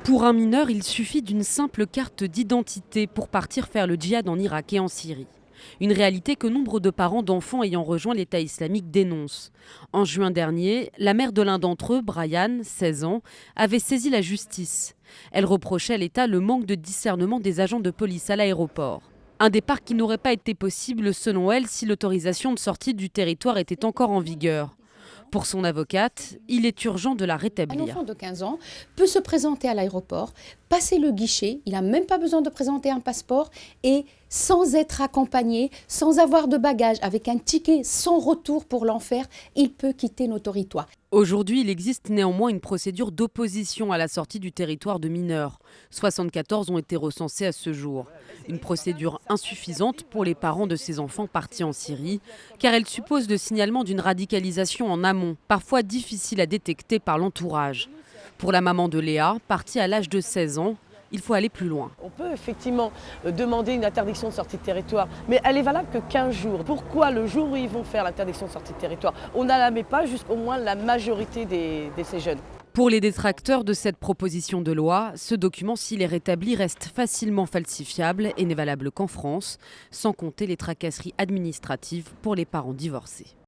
Pour un mineur, il suffit d'une simple carte d'identité pour partir faire le djihad en Irak et en Syrie. Une réalité que nombre de parents d'enfants ayant rejoint l'État islamique dénoncent. En juin dernier, la mère de l'un d'entre eux, Brian, 16 ans, avait saisi la justice. Elle reprochait à l'État le manque de discernement des agents de police à l'aéroport. Un départ qui n'aurait pas été possible selon elle si l'autorisation de sortie du territoire était encore en vigueur. Pour son avocate, il est urgent de la Un rétablir. enfant de 15 ans peut se présenter à l'aéroport, passer le guichet, il n'a même pas besoin de présenter un passeport et sans être accompagné, sans avoir de bagages, avec un ticket sans retour pour l'enfer, il peut quitter nos territoires. Aujourd'hui, il existe néanmoins une procédure d'opposition à la sortie du territoire de mineurs. 74 ont été recensés à ce jour. Une procédure insuffisante pour les parents de ces enfants partis en Syrie, car elle suppose le signalement d'une radicalisation en amont, parfois difficile à détecter par l'entourage. Pour la maman de Léa, partie à l'âge de 16 ans, il faut aller plus loin. On peut effectivement demander une interdiction de sortie de territoire, mais elle est valable que 15 jours. Pourquoi le jour où ils vont faire l'interdiction de sortie de territoire, on ne la met pas jusqu'au moins la majorité de ces jeunes? Pour les détracteurs de cette proposition de loi, ce document, s'il est rétabli, reste facilement falsifiable et n'est valable qu'en France, sans compter les tracasseries administratives pour les parents divorcés.